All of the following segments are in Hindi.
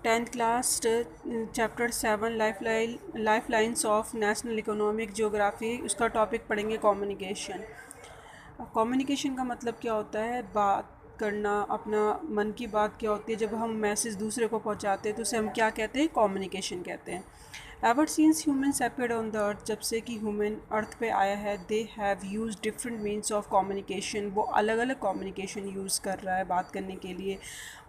10th class chapter 7 life lines of national economic geography, उसका टॉपिक पढ़ेंगे कम्युनिकेशन। कम्युनिकेशन का मतलब क्या होता है? बात करना, अपना मन की बात क्या होती है। जब हम मैसेज दूसरे को पहुंचाते हैं तो उसे हम क्या कहते हैं? कम्युनिकेशन कहते हैं। Ever since humans appeared on the earth, जब से कि ह्यूमन अर्थ पे आया है, they have use different means of communication. वो अलग अलग कम्युनिकेशन यूज़ कर रहा है बात करने के लिए।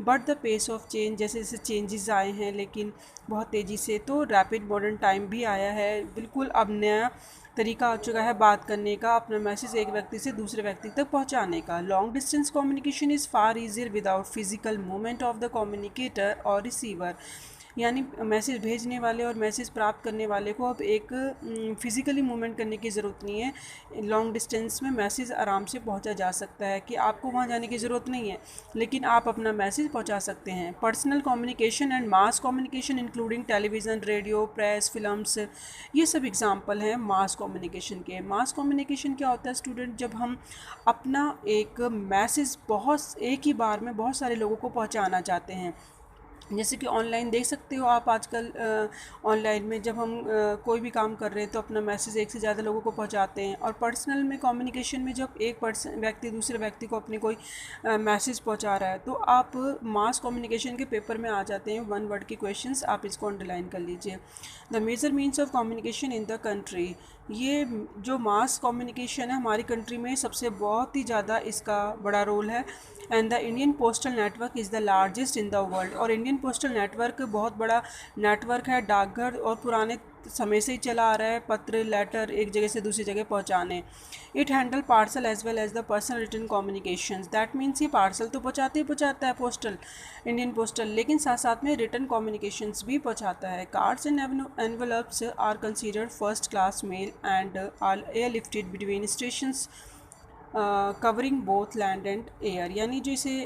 But the pace of change, जैसे जैसे चेंजेस आए हैं लेकिन बहुत तेज़ी से, तो रैपिड मॉडर्न टाइम भी आया है। बिल्कुल अब नया तरीका आ चुका है बात करने का, अपना मैसेज एक व्यक्ति से दूसरे व्यक्ति तक पहुंचाने का। Long distance communication is far easier without physical movement of the communicator और रिसीवर। यानी मैसेज भेजने वाले और मैसेज प्राप्त करने वाले को अब एक फ़िज़िकली मूवमेंट करने की ज़रूरत नहीं है। लॉन्ग डिस्टेंस में मैसेज आराम से पहुंचा जा सकता है कि आपको वहां जाने की ज़रूरत नहीं है, लेकिन आप अपना मैसेज पहुंचा सकते हैं। Personal communication and mass communication including television, radio, press, films, ये सब एग्जांपल हैं मास कम्युनिकेशन के। मास कम्युनिकेशन क्या होता है स्टूडेंट? जब हम अपना एक मैसेज बहुत एक ही बार में बहुत सारे लोगों को पहुंचाना चाहते हैं। जैसे कि ऑनलाइन देख सकते हो आप आजकल, ऑनलाइन में जब हम कोई भी काम कर रहे हैं तो अपना मैसेज एक से ज़्यादा लोगों को पहुंचाते हैं। और पर्सनल में कम्युनिकेशन में जब एक व्यक्ति दूसरे व्यक्ति को अपनी कोई मैसेज पहुंचा रहा है तो आप मास कम्युनिकेशन के पेपर में आ जाते हैं। वन वर्ड के क्वेश्चंस, आप इसको अंडरलाइन कर लीजिए। The major means of communication in the country, ये जो मास कम्युनिकेशन है हमारी कंट्री में सबसे बहुत ही ज़्यादा इसका बड़ा रोल है। And the Indian postal network is the largest in the world, और इंडियन पोस्टल नेटवर्क बहुत बड़ा नेटवर्क है। डाकघर और पुराने समय से ही चला आ रहा है, पत्र लेटर एक जगह से दूसरी जगह पहुंचाने। It handle parcel as well as the personal return communication, that means ये पार्सल तो पहुंचाते ही पहुंचाता है पोस्टल, इंडियन पोस्टल, लेकिन साथ साथ में रिटर्न कम्युनिकेशंस भी पहुंचाता है। Cards and envelopes are considered first class mail and are airlifted between stations covering both land and air. यानी जो इसे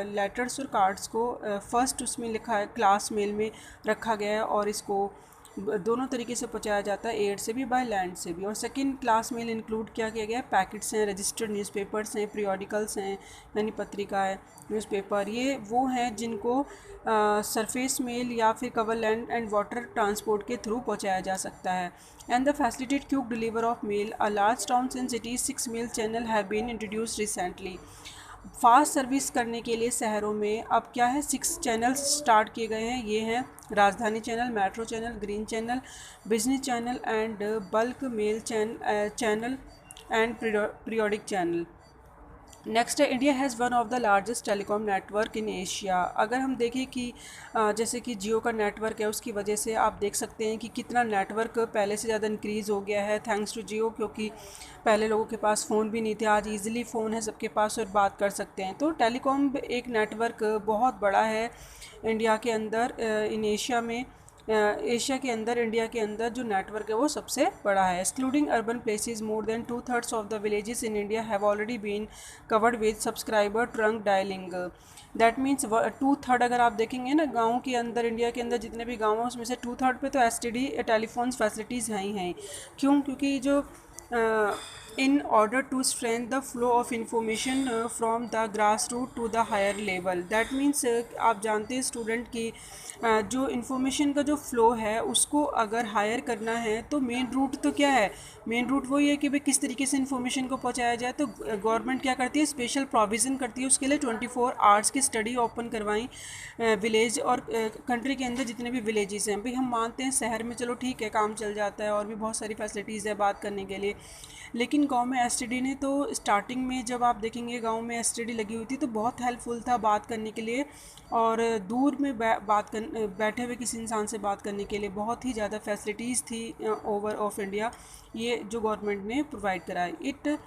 लेटर्स और कार्ड्स को फर्स्ट उसमें लिखा है, क्लास मेल में रखा गया है, और इसको दोनों तरीके से पहुंचाया जाता है, एयर से भी बाय लैंड से भी। और सेकंड क्लास मेल इंक्लूड क्या किया गया है? पैकेट्स हैं, रजिस्टर्ड न्यूज़पेपर्स हैं, पीरियोडिकल्स हैं, यानी पत्रिका है, न्यूज़पेपर, ये वो हैं जिनको सरफेस मेल या फिर cover land and water transport के थ्रू पहुंचाया जा सकता है। And the facilitated quick deliver of mail, a large towns and cities 6 mail channel have been introduced recently. Fast service करने के लिए शहरों में अब क्या है? 6 चैनल्स स्टार्ट किए गए हैं। ये हैं Rajdhani channel, metro channel, green channel, business channel and bulk mail channel and periodic channel. Next है, India has one of the largest telecom network in Asia. अगर हम देखें कि जैसे कि जियो का नेटवर्क है, उसकी वजह से आप देख सकते हैं कि कितना नेटवर्क पहले से ज़्यादा इंक्रीज़ हो गया है थैंक्स टू जियो, क्योंकि पहले लोगों के पास फ़ोन भी नहीं थे, आज इजीली फ़ोन है सबके पास और बात कर सकते हैं। तो टेलीकॉम एक नेटवर्क बहुत बड़ा है इंडिया के अंदर, इन एशिया में, एशिया के अंदर, इंडिया के अंदर जो नेटवर्क है वो सबसे बड़ा है। Excluding urban places, more than 2/3 of the villages in India have already been covered with subscriber trunk dialling. That means 2/3, अगर आप देखेंगे ना गाँव के अंदर, इंडिया के अंदर जितने भी गाँव हैं उसमें से 2/3 पे तो एसटीडी टेलीफोन्स फैसिलिटीज़ हैं ही हैं। क्यों? क्योंकि जो in order to strengthen the flow of information from the grassroots to the higher level, that means आप जानते हैं स्टूडेंट कि जो इन्फॉर्मेशन का जो फ़्लो है उसको अगर हायर करना है तो मेन रूट तो क्या है? मेन रूट वही है कि भाई किस तरीके से इन्फॉर्मेशन को पहुंचाया जाए। तो गवर्नमेंट क्या करती है? स्पेशल प्रोविज़न करती है उसके लिए, 24 आवर्स की स्टडी ओपन करवाई विलेज और कंट्री के अंदर जितने भी विलेजेस हैं। भाई हम मानते हैं शहर में चलो ठीक है काम चल जाता है और भी बहुत सारी फैसिलिटीज़ है बात करने के लिए, लेकिन गांव में एसटीडी ने तो स्टार्टिंग में जब आप देखेंगे गांव में एसटीडी लगी हुई थी तो बहुत हेल्पफुल था बात करने के लिए, और दूर में बैठे हुए किसी इंसान से बात करने के लिए बहुत ही ज़्यादा फैसिलिटीज़ थी ओवर ऑफ इंडिया, ये जो गवर्नमेंट ने प्रोवाइड कराई। It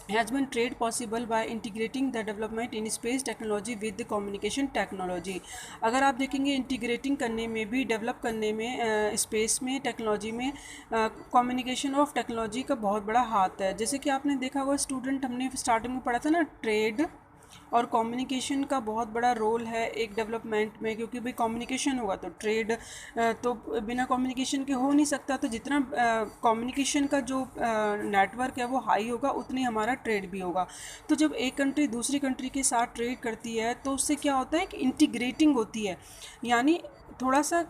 has been trade possible by integrating the development in space technology with the communication technology। अगर आप देखेंगे इंटीग्रेटिंग करने में भी, डेवलप करने में, स्पेस में, टेक्नोलॉजी में, कम्युनिकेशन ऑफ टेक्नोलॉजी का बहुत बड़ा हाथ है। जैसे कि आपने देखा होगा स्टूडेंट, हमने स्टार्टिंग में पढ़ा था ना, ट्रेड और कम्युनिकेशन का बहुत बड़ा रोल है एक डेवलपमेंट में, क्योंकि भाई कम्युनिकेशन होगा तो ट्रेड तो बिना कम्युनिकेशन के हो नहीं सकता। तो जितना कम्युनिकेशन का जो नेटवर्क है वो हाई होगा उतनी हमारा ट्रेड भी होगा। तो जब एक कंट्री दूसरी कंट्री के साथ ट्रेड करती है तो उससे क्या होता है कि इंटीग्रेटिंग होती है, यानी थोड़ा सा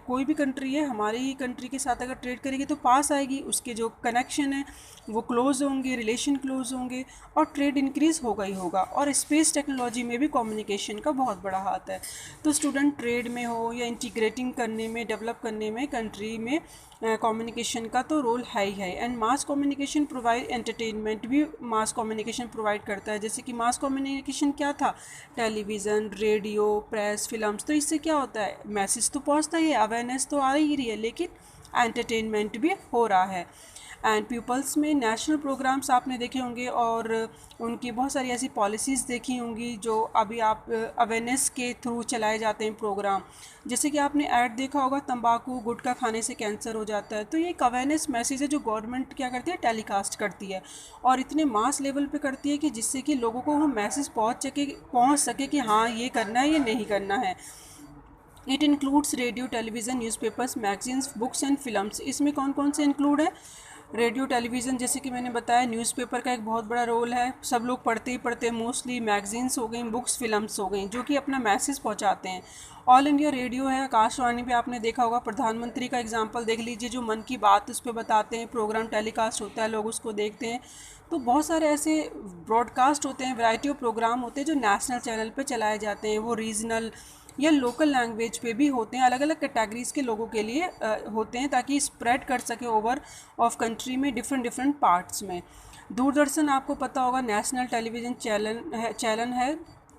कोई भी कंट्री है हमारी कंट्री के साथ अगर ट्रेड करेगी तो पास आएगी, उसके जो कनेक्शन है वो क्लोज होंगे, रिलेशन क्लोज होंगे और ट्रेड इंक्रीज़ होगा ही होगा। और स्पेस टेक्नोलॉजी में भी कम्युनिकेशन का बहुत बड़ा हाथ है। तो स्टूडेंट ट्रेड में हो या इंटीग्रेटिंग करने में, डेवलप करने में कंट्री में कम्युनिकेशन का तो रोल है ही है। And mass communication provide entertainment भी मास कम्युनिकेशन प्रोवाइड करता है। जैसे कि मास कम्युनिकेशन क्या था, टेलीविज़न, रेडियो, प्रेस, फिल्म्स। तो इससे क्या होता है, मैसेज तो पहुंचता ही है, अवेयरनेस तो आ ही रही है, लेकिन एंटरटेनमेंट भी हो रहा है। एंड पीपल्स में नेशनल प्रोग्राम्स आपने देखे होंगे और उनकी बहुत सारी ऐसी पॉलिसीज़ देखी होंगी जो अभी आप अवेयरनेस के थ्रू चलाए जाते हैं प्रोग्राम। जैसे कि आपने ऐड देखा होगा, तंबाकू गुटखा खाने से कैंसर हो जाता है। तो ये एक अवेयरनेस मैसेज है जो गवर्नमेंट क्या करती है, टेलीकास्ट करती है और इतने मास लेवल पे करती है कि जिससे कि लोगों को वो मैसेज पहुँच सके कि हाँ ये करना है, ये नहीं करना है। It includes radio, television, newspapers, magazines, books and films. इसमें कौन कौन से इंक्लूड है, रेडियो, टेलीविज़न, जैसे कि मैंने बताया, न्यूज़पेपर का एक बहुत बड़ा रोल है, सब लोग पढ़ते ही पढ़ते हैं मोस्टली, मैगजीन्स हो गई, बुक्स, फिल्म्स हो गई जो कि अपना मैसेज पहुंचाते हैं। ऑल इंडिया रेडियो है, आकाशवाणी पे आपने देखा होगा, प्रधानमंत्री का एग्जांपल देख लीजिए, जो मन की बात उस पर बताते हैं, प्रोग्राम टेलीकास्ट होता है, लोग उसको देखते हैं। तो बहुत सारे ऐसे ब्रॉडकास्ट होते हैं, वैरायटी ऑफ प्रोग्राम होते हैं जो नेशनल चैनल पे चलाए जाते हैं, वो रीजनल या लोकल लैंग्वेज पे भी होते हैं, अलग अलग कैटेगरीज़ के लोगों के लिए होते हैं ताकि स्प्रेड कर सके ओवर ऑफ कंट्री में, डिफरेंट डिफरेंट पार्ट्स में। दूरदर्शन आपको पता होगा, नेशनल टेलीविज़न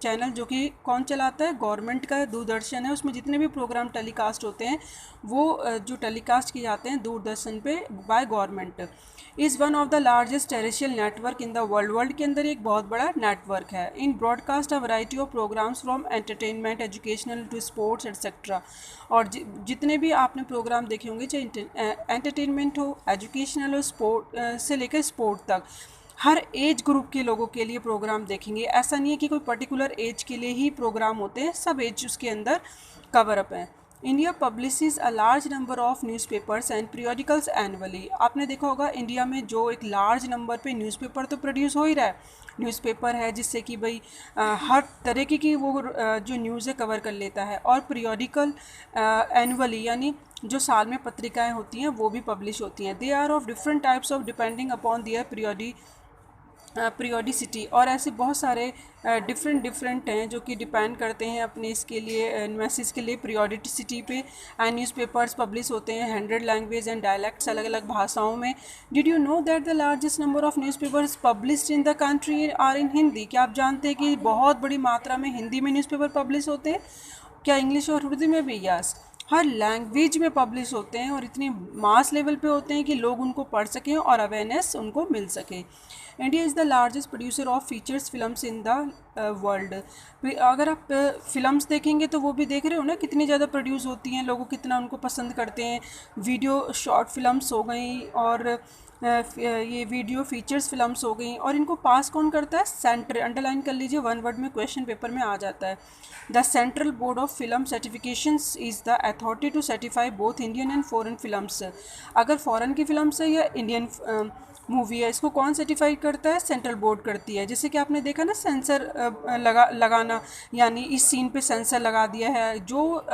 चैनल जो कि कौन चलाता है, गवर्नमेंट का दूरदर्शन है। उसमें जितने भी प्रोग्राम टेलीकास्ट होते हैं वो जो टेलीकास्ट किए जाते हैं दूरदर्शन पे by government. Is one of the largest terrestrial network in the world. World के अंदर एक बहुत बड़ा नेटवर्क है। In broadcast a variety of programmes from entertainment, educational to sports etcetera. और जितने भी आपने प्रोग्राम देखे होंगे, चाहे एंटरटेनमेंट हो, एजुकेशनल हो, स्पोर्ट से लेकर स्पोर्ट तक, हर एज ग्रुप के लोगों के लिए प्रोग्राम देखेंगे। ऐसा नहीं है कि कोई पर्टिकुलर एज के लिए ही प्रोग्राम होते हैं, सब एज उसके अंदर कवर अप हैं। India publishes a large number of newspapers and periodicals annually. आपने देखा होगा इंडिया में जो एक लार्ज नंबर पे न्यूज़पेपर तो प्रोड्यूस हो ही रहा है, न्यूज़पेपर है जिससे कि भाई हर तरीके की वो जो न्यूज़ है कवर कर लेता है। और पीरियडिकल एनुअली यानी जो साल में पत्रिकाएं होती हैं वो भी पब्लिश होती हैं। They are of different types of depending upon their periodicity. और ऐसे बहुत सारे डिफरेंट हैं जो कि डिपेंड करते हैं अपने इसके लिए मैसेज के लिए पीरियोडिसिटी पे। एंड न्यूज़पेपर्स पब्लिश होते हैं 100 लैंग्वेज एंड डायलैक्ट्स, अलग अलग भाषाओं में। Did you know that the largest number of newspapers published in the country are in Hindi. क्या आप जानते हैं कि बहुत बड़ी मात्रा में हिंदी में न्यूज़पेपर पब्लिश होते हैं? क्या इंग्लिश और उर्दू में भी? यस, हर लैंग्वेज में पब्लिश होते हैं और इतनी मास लेवल पे होते हैं कि लोग उनको पढ़ सकें और अवेयरनेस उनको मिल सके। India is the largest producer of features films in the world. अगर आप फिल्म्स देखेंगे तो वो भी देख रहे हो ना कितनी ज़्यादा प्रोड्यूस होती हैं, लोग कितना उनको पसंद करते हैं। वीडियो शॉर्ट फिल्म्स हो गई और ये वीडियो फीचर्स फिल्म्स हो गई। और इनको पास कौन करता है? सेंटर, अंडरलाइन कर लीजिए, वन वर्ड में क्वेश्चन पेपर में आ जाता है। The central board of film certifications is the authority to certify both Indian and foreign films. अगर फॉरेन की फिल्म्स है या इंडियन मूवी है, इसको कौन सर्टिफाई करता है? सेंट्रल बोर्ड करती है। जैसे कि आपने देखा ना सेंसर लगाना, यानी इस सीन पे सेंसर लगा दिया है, जो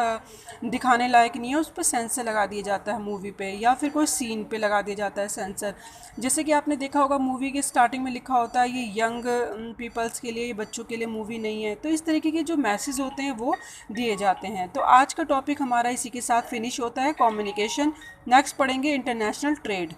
दिखाने लायक नहीं है उस पर सेंसर लगा दिया जाता है मूवी पे, या फिर कोई सीन पे लगा दिया जाता है सेंसर। जैसे कि आपने देखा होगा मूवी के स्टार्टिंग में लिखा होता है ये यंग पीपल्स के लिए, ये बच्चों के लिए मूवी नहीं है। तो इस तरीके के जो मैसेज होते हैं वो दिए जाते हैं। तो आज का टॉपिक हमारा इसी के साथ फिनिश होता है, कम्युनिकेशन। नेक्स्ट पढ़ेंगे इंटरनेशनल ट्रेड।